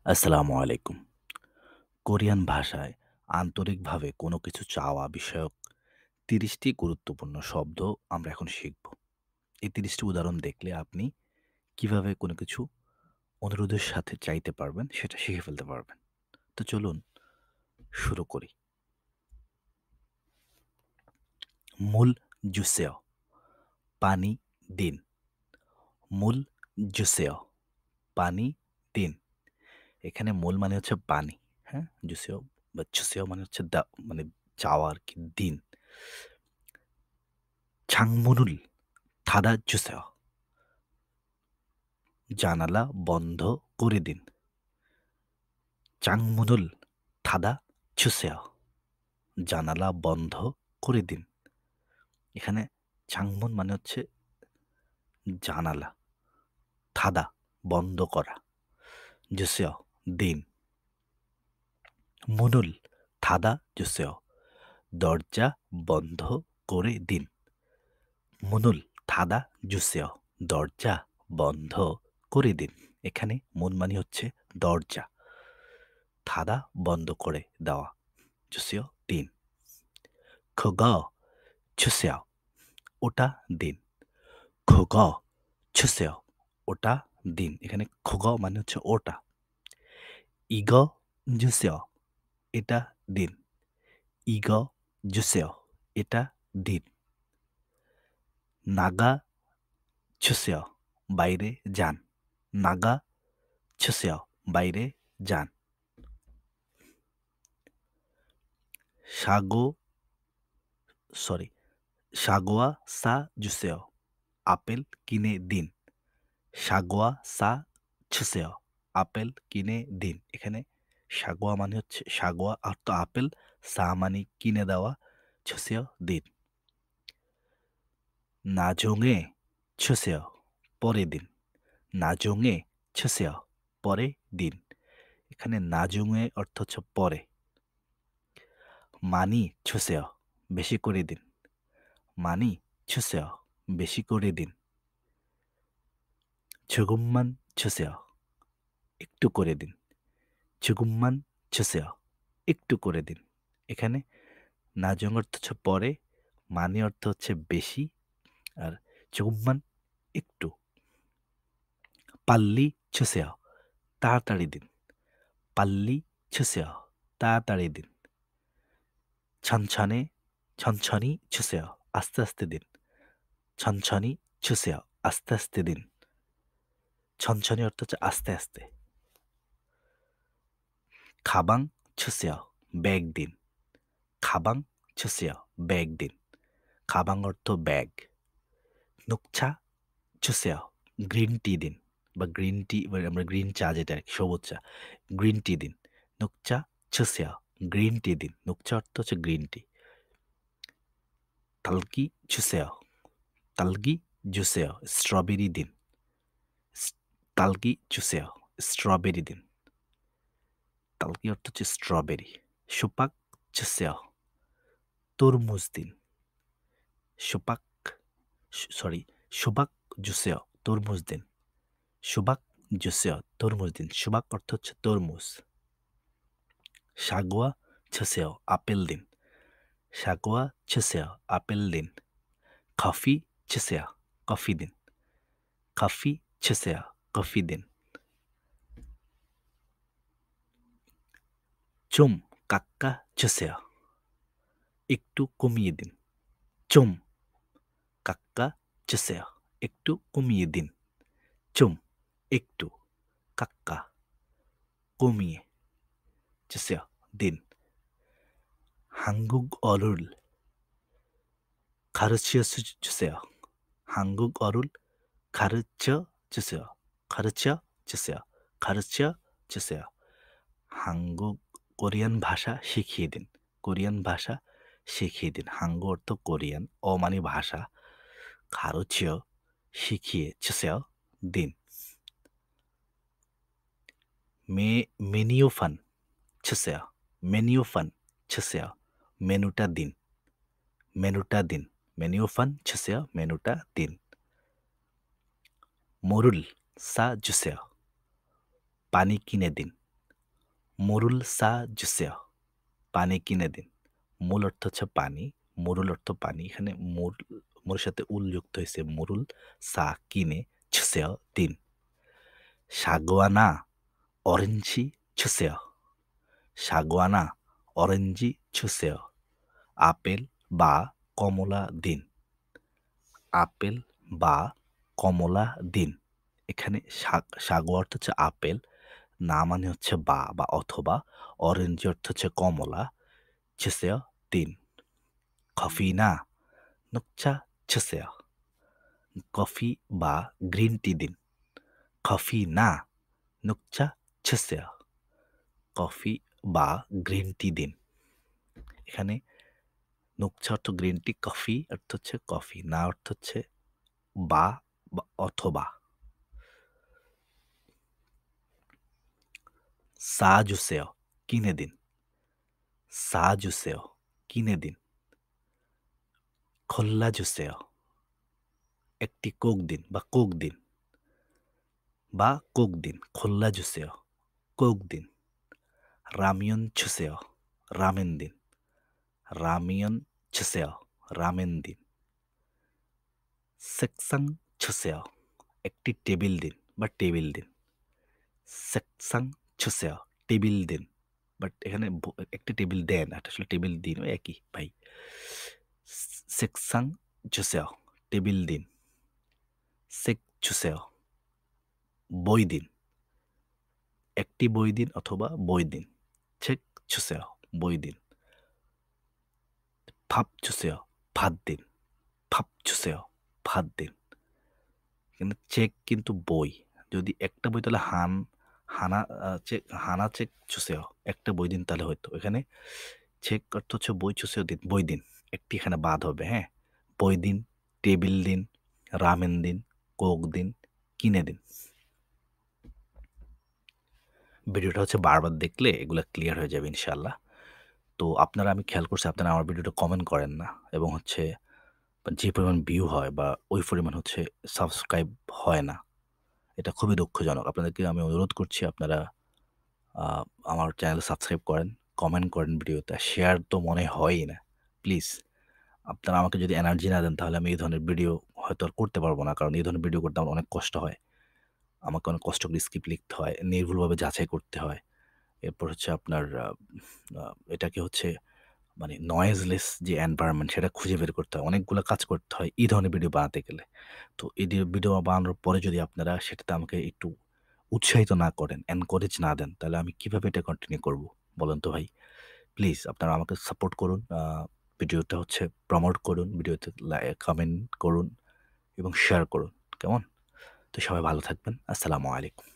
আসসালামু আলাইকুম। কোরিয়ান ভাষায় আন্তরিকভাবে কোনো কিছু চাওয়া বিষয়ক ৩০টি গুরুত্বপূর্ণ শব্দ আমরা এখন শিখব। এই ৩০টি উদাহরণ দেখলে আপনি কিভাবে কোনো কিছু অনুরোধের সাথে চাইতে পারবেন সেটা শিখে ফেলতে পারবেন। তো চলুন শুরু করি। মূল জুসেও পানি দিন। মূল জুসেও পানি দিন। এখানে মূল মানে হচ্ছে পানি, হ্যাঁ? জুসেও বা জুসেও মানে হচ্ছে মানে চাওয়া আরকি দিন। 창문을 닫아주세요. জানালা বন্ধ করে দিন। 창문을 닫아주세요. জানালা বন্ধ করে দিন। এখানে 창문 মানে হচ্ছে জানালা, 닫아 বন্ধ করা, 주세요 দিন। 문을 닫아주세요. দরজা বন্ধ করে দিন। 문을 닫아주세요. দরজা বন্ধ করে দিন। এখানে 문 মানে হচ্ছে দরজা। 닫아 বন্ধ করে দেওয়া। 주세요 দিন। 그거 주세요. ওটা দিন। 그거 주세요. ওটা দিন। এখানে 그거 মানে হচ্ছে ওটা। 이거 주세요. এটা দিন। 이거 주세요. এটা দিন। 나가 주세요. বাইরে যান। 나가 주세요. বাইরে যান। 사고 সরি 사과와 사 주세요. আপেল কিনে দিন। সাগোয়া সা 주세요. আপেল কিনে দিন। এখানে সাগোয়া মানে হচ্ছে সাগোয়া অর্থ আপেল, সা মানে কিনে দেওয়া, 주세요 দিন। 나중에 주세요. পরে দিন। 나중에 주세요. পরে দিন। এখানে 나중에 অর্থ হচ্ছে পরে। 많이 주세요. বেশি করে দিন। 많이 주세요. বেশি করে দিন। 조금만 주세요. একটু করে দিন। 조금만 주세요. একটু করে দিন। এখানে 나중 অর্থ হচ্ছে পরে, 많이 অর্থ হচ্ছে বেশি, আর 조금만 একটু। 빨리 주세요. তাড়াতাড়ি দিন। 빨리 주세요. তাড়াতাড়ি দিন। 천천히 주세요. আস্তে আস্তে দিন। 천천히 주세요. আস্তে আস্তে দিন। 천천히 অর্থ হচ্ছে আস্তে আস্তে। 가방 주세요. ব্যাগ দিন। 가방 주세요. ব্যাগ দিন। 가방 অর্থ ব্যাগ। 녹차 주세요. গ্রিন টি দিন বা গ্রিন টি মানে আমরা গ্রিন চা যেটা আরকি সবুজ চা। গ্রিন টি দিন। 녹차 주세요. গ্রিন টি দিন। 녹차 অর্থ হচ্ছে গ্রিন টি। 딸기 주세요. 딸기 주세요. স্ট্রবেরি দিন। স 딸기 주세요. স্ট্রবেরি দিন। 딸기 অর্থ হচ্ছে স্ট্রবেরি। 수박 주세요. তরমুজ দিন। 수박 সরি 수박 주세요. তরমুজ দিন। 수박 주세요. তরমুজ দিন। 수박 অর্থ হচ্ছে তরমুজ। সাগুয়া 주세요. আপেল দিন। সাগুয়া 주세요. আপেল দিন। কফি 주세요. কফি দিন। কফি 주세요. কফি দিন। 좀 깎아주세요. একটু কমিয়ে দিন। 좀 깎아주세요. একটু কমিয়ে দিন। 좀 একটু 깎아 কমিয়ে 주세요. দিন। 한국어를 가르쳐 주세요. 한국어를 가르쳐 주세요. 가르쳐 주세요. 가르쳐 주세요. 한국 কোরিয়ান ভাষা শিখিয়ে দিন। কোরিয়ান ভাষা শিখিয়ে দিন। 한국 অর্থ কোরিয়ান, 어 মানে ভাষা, 가르쳐 শিখিয়ে 주세요 দিন। 메뉴판 주세요. 메뉴판 주세요. মেনুটা দিন। মেনুটা দিন। 메뉴판 주세요. মেনুটা দিন। 물을 사 주세요. পানি কিনে দিন। মুরুল সা জুসেও, পানি কিনে দিন। মূল অর্থ হচ্ছে পানি, মুরুল অর্থ পানি। এখানে মুরের সাথে উল যুক্ত হয়েছে। মুরুল সা কিনে, জুসেও দিন। সাগুয়ানা অরেঞ্জি জুসেও, সাগুয়ানা অরেঞ্জি জুসেও, আপেল বা কমলা দিন। আপেল বা কমলা দিন। এখানে সাগু অর্থ হচ্ছে আপেল, না মানে হচ্ছে বা অথবা, অরেঞ্জ অর্থ হচ্ছে কমলা, 주세요 দিন। কফি না 녹차 주세요, কফি বা গ্রিন টি দিন। কফি না 녹차 주세요, কফি বা গ্রিন টি দিন। এখানে 녹차 অর্থ গ্রিন টি, কফি অর্থ হচ্ছে কফি, না অর্থ হচ্ছে বা অথবা। সাজুসেও কিনে দিন। সাজুসেও কিনে দিন। খোল্লাজুসেও একটি কোক দিন বা কোক দিন, বা কোক দিন। খোল্লাজুসেও কোক দিন। রামিয়ন 주세요, রামেন দিন। রামিয়ন 주세요, রামেন দিন। 색상 주세요, একটি টেবিল দিন বা টেবিল দিন। 색상 주세요, টেবিল দিন। বাট এখানে একটি টেবিল দেন, এটা আসলে টেবিল দিন ওই একই ভাই। 색상 주세요, টেবিল দিন। 색 주세요, বই দিন। একটি বই দিন অথবা বই দিন। 책 주세요, বই দিন। 밥 주세요, ভাত দিন। 밥 주세요, ভাত দিন। কিন্তু চেক কিন্তু বই। যদি একটা বই তাহলে হানা চেক 주세요, একটা বই দিন তাহলে হয়তো। এখানে চেক অর্থ হচ্ছে বই, 주세요 দিন, বই দিন। একটি এখানে বাদ হবে, হ্যাঁ? বই দিন, টেবিল দিন, রামেন দিন, কোক দিন, কিনে দিন। ভিডিওটা হচ্ছে বারবার দেখলে এগুলা ক্লিয়ার হয়ে যাবে ইনশাআল্লাহ। তো আপনারা, আমি খেয়াল করছি আপনারা আমার ভিডিওটা কমেন্ট করেন না, এবং হচ্ছে যে পরিমাণ ভিউ হয় বা ওই পরিমাণ হচ্ছে সাবস্ক্রাইব হয় না। এটা খুবই দুঃখজনক। আপনাদেরকে আমি অনুরোধ করছি আপনারা আ আমার চ্যানেল সাবস্ক্রাইব করেন, কমেন্ট করেন ভিডিওতে। শেয়ার তো মনে হয়ই না। প্লিজ আপনারা আমাকে যদি এনার্জি না দেন তাহলে আমি এই ধরনের ভিডিও হয়তো আর করতে পারব না। কারণ এই ধরনের ভিডিও করতে আমার অনেক কষ্ট হয়। আমাকে অনেক কষ্ট করে স্ক্রিপ্ট লিখতে হয়, নির্ভুলভাবে যাচাই করতে হয়। এরপর হচ্ছে আপনার আ আ এটাকে হচ্ছে মানে নয়েজলেস যে এনভায়রনমেন্ট সেটা খুঁজে বের করতে হয়। অনেকগুলা কাজ করতে হয় এই ধরনের ভিডিও বানাতে গেলে। তো এই ভিডিও বানানোর পরে যদি আপনারা সেটাতে আমাকে একটু উৎসাহিত না করেন, এনকারেজ না দেন, তাহলে আমি কিভাবে এটা কন্টিনিউ করব? বলেন তো ভাই। প্লিজ আপনারা আমাকে সাপোর্ট করুন। ভিডিওটা হচ্ছে প্রমোট করুন, ভিডিওতে কমেন্ট করুন এবং শেয়ার করুন। কেমন? তো সবাই ভালো থাকবেন। আসসালামু আলাইকুম।